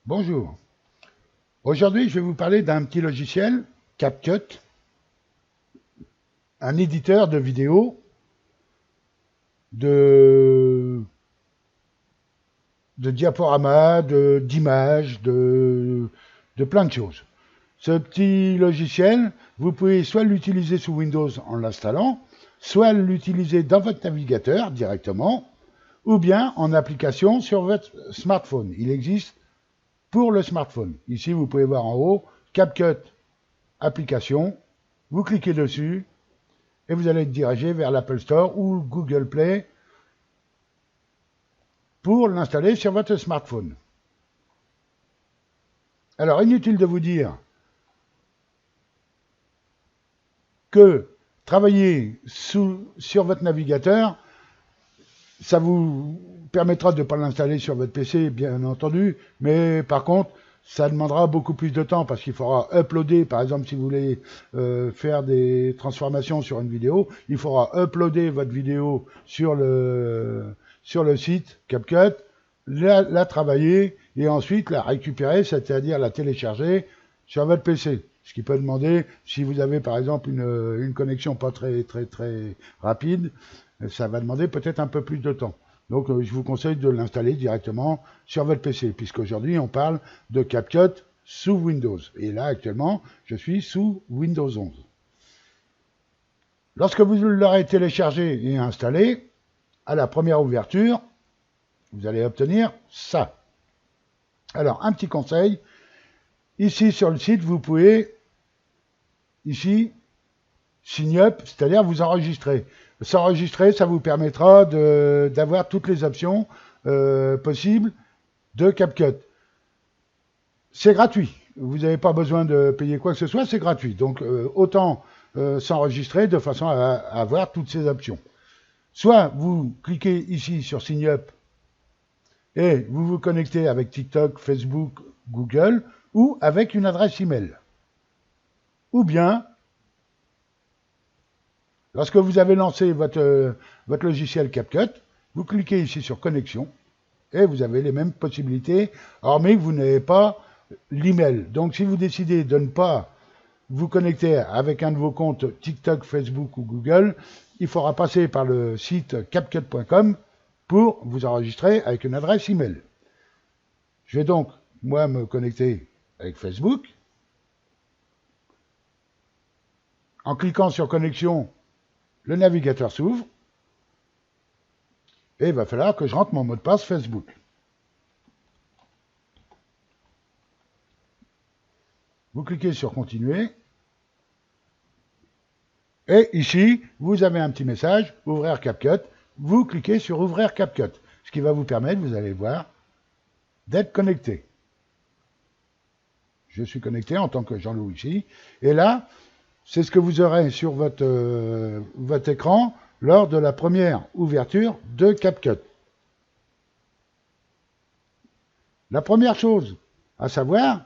Bonjour. Aujourd'hui, je vais vous parler d'un petit logiciel, CapCut, un éditeur de vidéos, de, de diaporamas, d'images, de plein de choses. Ce petit logiciel, vous pouvez soit l'utiliser sous Windows en l'installant, soit l'utiliser dans votre navigateur directement, ou bien en application sur votre smartphone. Il existe pour le smartphone. Ici, vous pouvez voir en haut, CapCut application, vous cliquez dessus et vous allez être dirigé vers l'Apple Store ou Google Play pour l'installer sur votre smartphone. Alors, inutile de vous dire que travailler sur votre navigateur, ça vous permettra de ne pas l'installer sur votre PC, bien entendu, mais par contre, ça demandera beaucoup plus de temps parce qu'il faudra uploader, par exemple, si vous voulez faire des transformations sur une vidéo, il faudra uploader votre vidéo sur le site CapCut, la travailler et ensuite la récupérer, c'est-à-dire la télécharger sur votre PC. Ce qui peut demander, si vous avez par exemple une connexion pas très rapide, ça va demander peut-être un peu plus de temps. Donc je vous conseille de l'installer directement sur votre PC, puisqu'aujourd'hui on parle de CapCut sous Windows. Et là actuellement, je suis sous Windows 11. Lorsque vous l'aurez téléchargé et installé, à la première ouverture, vous allez obtenir ça. Alors, un petit conseil, ici sur le site, vous pouvez, ici, sign up, c'est-à-dire vous enregistrer. S'enregistrer, ça vous permettra d'avoir toutes les options possibles de CapCut. C'est gratuit. Vous n'avez pas besoin de payer quoi que ce soit, c'est gratuit. Donc, autant s'enregistrer de façon à avoir toutes ces options. Soit vous cliquez ici sur Sign Up et vous vous connectez avec TikTok, Facebook, Google ou avec une adresse email. Ou bien, lorsque vous avez lancé votre logiciel CapCut, vous cliquez ici sur Connexion et vous avez les mêmes possibilités, hormis que vous n'avez pas l'email. Donc si vous décidez de ne pas vous connecter avec un de vos comptes TikTok, Facebook ou Google, il faudra passer par le site capcut.com pour vous enregistrer avec une adresse email. Je vais donc, moi, me connecter avec Facebook. En cliquant sur Connexion, le navigateur s'ouvre. Et il va falloir que je rentre mon mot de passe Facebook. Vous cliquez sur Continuer. Et ici, vous avez un petit message, Ouvrir CapCut. Vous cliquez sur Ouvrir CapCut, ce qui va vous permettre, vous allez voir, d'être connecté. Je suis connecté en tant que Jean-Loup ici. Et là, c'est ce que vous aurez sur votre écran lors de la première ouverture de CapCut. La première chose à savoir,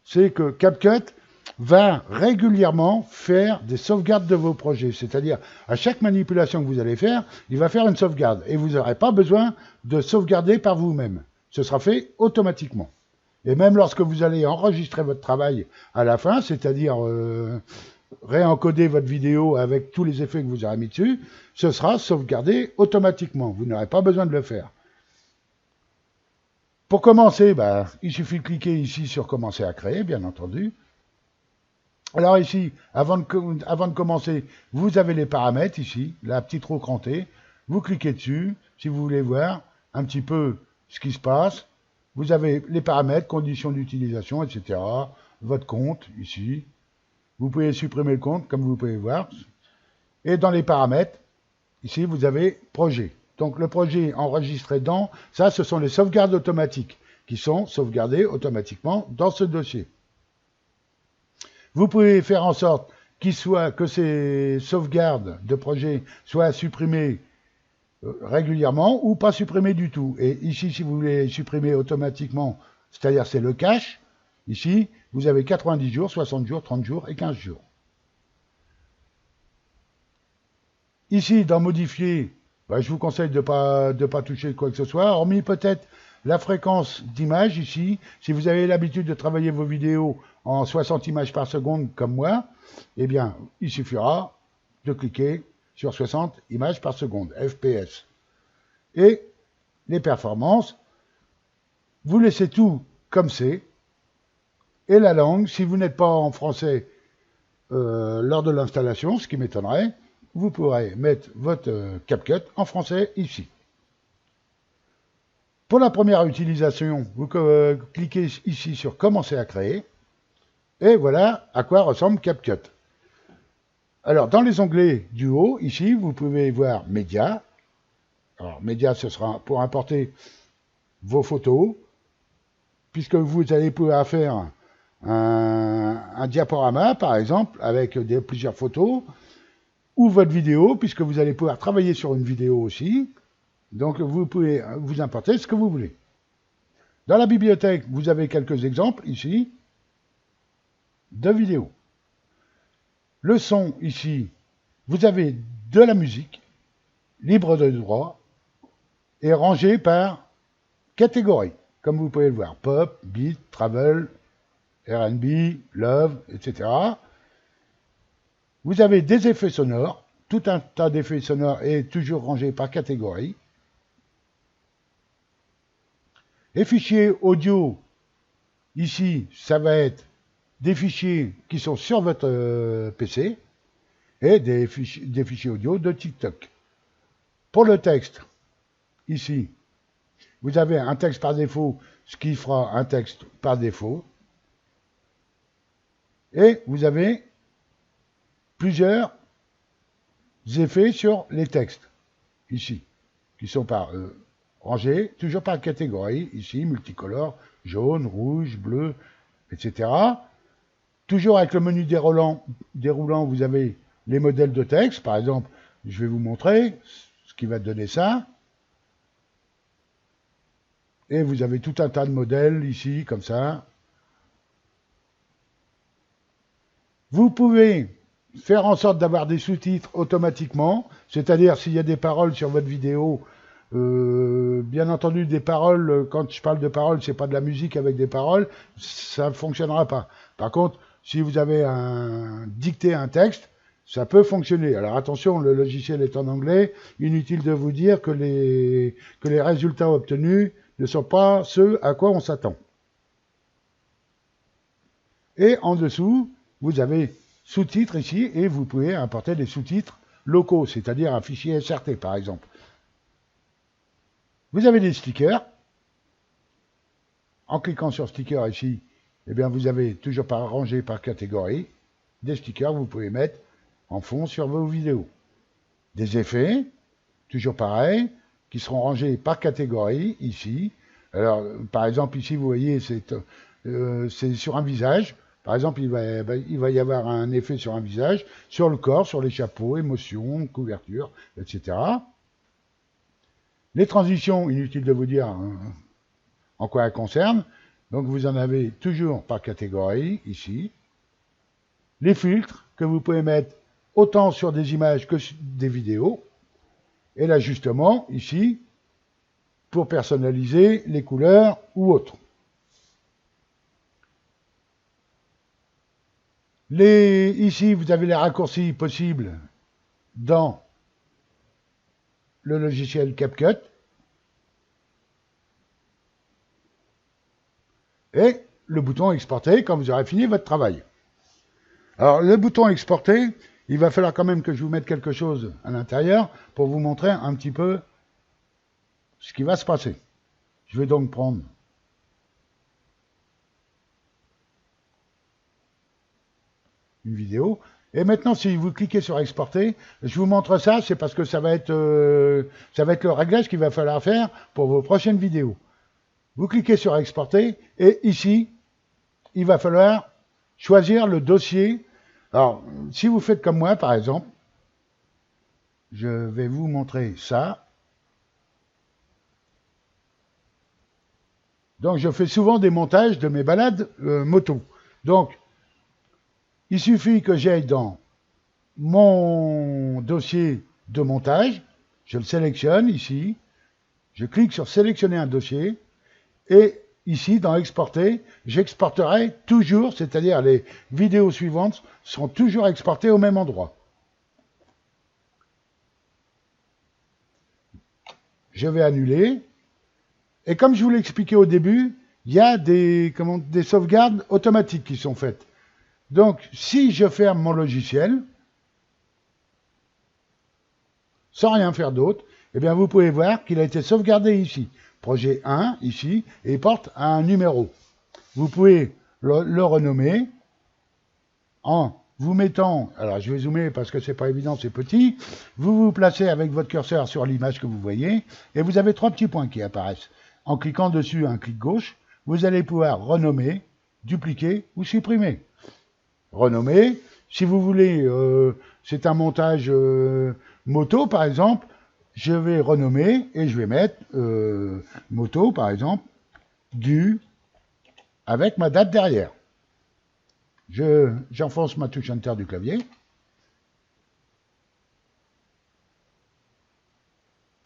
c'est que CapCut va régulièrement faire des sauvegardes de vos projets. C'est-à-dire, à chaque manipulation que vous allez faire, il va faire une sauvegarde. Et vous n'aurez pas besoin de sauvegarder par vous-même. Ce sera fait automatiquement. Et même lorsque vous allez enregistrer votre travail à la fin, c'est-à-dire réencoder votre vidéo avec tous les effets que vous aurez mis dessus, ce sera sauvegardé automatiquement. Vous n'aurez pas besoin de le faire. Pour commencer, il suffit de cliquer ici sur Commencer à créer, bien entendu. Alors ici, avant de commencer, vous avez les paramètres ici, la petite roue crantée. Vous cliquez dessus, si vous voulez voir un petit peu ce qui se passe. Vous avez les paramètres, conditions d'utilisation, etc. Votre compte, ici. Vous pouvez supprimer le compte, comme vous pouvez voir. Et dans les paramètres, ici, vous avez projet. Donc le projet enregistré dans, ça, ce sont les sauvegardes automatiques qui sont sauvegardées automatiquement dans ce dossier. Vous pouvez faire en sorte que ces sauvegardes de projet soient supprimées régulièrement ou pas supprimées du tout. Et ici, si vous voulez supprimer automatiquement, c'est-à-dire c'est le cache, ici, vous avez 90 jours, 60 jours, 30 jours et 15 jours. Ici, dans modifier, je vous conseille de pas toucher quoi que ce soit, hormis peut-être la fréquence d'image ici. Si vous avez l'habitude de travailler vos vidéos en 60 images par seconde comme moi, eh bien, il suffira de cliquer sur 60 images par seconde, FPS. Et les performances, vous laissez tout comme c'est. Et la langue, si vous n'êtes pas en français lors de l'installation, ce qui m'étonnerait, vous pourrez mettre votre CapCut en français ici. Pour la première utilisation, vous cliquez ici sur Commencer à créer. Et voilà à quoi ressemble CapCut. Alors, dans les onglets du haut, ici, vous pouvez voir Médias. Alors, Médias, ce sera pour importer vos photos, puisque vous allez pouvoir faire un diaporama, par exemple, avec plusieurs photos, ou votre vidéo, puisque vous allez pouvoir travailler sur une vidéo aussi. Donc, vous pouvez vous importer ce que vous voulez. Dans la bibliothèque, vous avez quelques exemples ici de vidéos. Le son, ici, vous avez de la musique, libre de droit, et rangée par catégorie, comme vous pouvez le voir. Pop, beat, travel, R&B, love, etc. Vous avez des effets sonores. Tout un tas d'effets sonores est toujours rangé par catégorie. Les fichiers audio, ici, ça va être des fichiers qui sont sur votre PC et des fichiers audio de TikTok. Pour le texte, ici, vous avez un texte par défaut, ce qui fera un texte par défaut. Et vous avez plusieurs effets sur les textes, ici, qui sont rangés, toujours par catégorie, ici, multicolore, jaune, rouge, bleu, etc. Toujours avec le menu déroulant, vous avez les modèles de texte. Par exemple, je vais vous montrer ce qui va donner ça. Et vous avez tout un tas de modèles ici, comme ça. Vous pouvez faire en sorte d'avoir des sous-titres automatiquement, c'est-à-dire s'il y a des paroles sur votre vidéo, bien entendu des paroles, quand je parle de paroles, c'est pas de la musique avec des paroles, ça ne fonctionnera pas. Par contre, si vous avez dicté un texte, ça peut fonctionner. Alors attention, le logiciel est en anglais, inutile de vous dire que les résultats obtenus ne sont pas ceux à quoi on s'attend. Et en dessous, vous avez sous-titres ici, et vous pouvez importer des sous-titres locaux, c'est-à-dire un fichier SRT par exemple. Vous avez des stickers. En cliquant sur sticker ici, eh bien vous avez toujours rangé par catégorie des stickers que vous pouvez mettre en fond sur vos vidéos. Des effets, toujours pareil, qui seront rangés par catégorie ici. Alors, par exemple, ici, vous voyez, c'est sur un visage. Par exemple, il va y avoir un effet sur un visage, sur le corps, sur les chapeaux, émotions, couverture, etc. Les transitions, inutile de vous dire en quoi elles concernent. Donc, vous en avez toujours par catégorie, ici. Les filtres, que vous pouvez mettre autant sur des images que sur des vidéos. Et l'ajustement, ici, pour personnaliser les couleurs ou autres. Ici, vous avez les raccourcis possibles dans le logiciel CapCut. Et le bouton exporter quand vous aurez fini votre travail. Alors, le bouton exporter, il va falloir quand même que je vous mette quelque chose à l'intérieur pour vous montrer un petit peu ce qui va se passer. Je vais donc prendre une vidéo. Et maintenant, si vous cliquez sur exporter, je vous montre ça, c'est parce que ça va être le réglage qu'il va falloir faire pour vos prochaines vidéos. Vous cliquez sur exporter et ici, il va falloir choisir le dossier. Alors, si vous faites comme moi, par exemple, je vais vous montrer ça. Donc, je fais souvent des montages de mes balades moto. Donc, il suffit que j'aille dans mon dossier de montage, je le sélectionne ici, je clique sur sélectionner un dossier, Et ici, dans exporter, j'exporterai toujours, c'est-à-dire les vidéos suivantes seront toujours exportées au même endroit. Je vais annuler. Et comme je vous l'ai expliqué au début, il y a des sauvegardes automatiques qui sont faites. Donc, si je ferme mon logiciel, sans rien faire d'autre, eh bien, vous pouvez voir qu'il a été sauvegardé ici. Projet 1, ici, et il porte un numéro. Vous pouvez le renommer en vous mettant, alors je vais zoomer parce que c'est pas évident, c'est petit, vous vous placez avec votre curseur sur l'image que vous voyez, et vous avez 3 petits points qui apparaissent. En cliquant dessus, un clic gauche, vous allez pouvoir renommer, dupliquer ou supprimer. Renommer, si vous voulez, c'est un montage moto par exemple, je vais renommer et je vais mettre moto par exemple, avec ma date derrière. J'enfonce ma touche Enter du clavier.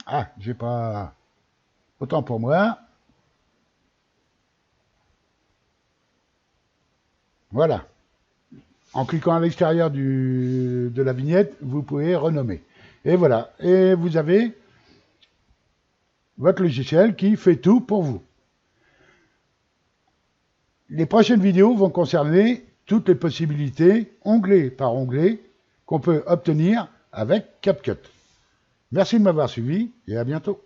Ah, j'ai pas... Autant pour moi. Voilà. En cliquant à l'extérieur de la vignette, vous pouvez renommer. Et voilà. Et vous avez votre logiciel qui fait tout pour vous. Les prochaines vidéos vont concerner toutes les possibilités, onglet par onglet, qu'on peut obtenir avec CapCut. Merci de m'avoir suivi et à bientôt.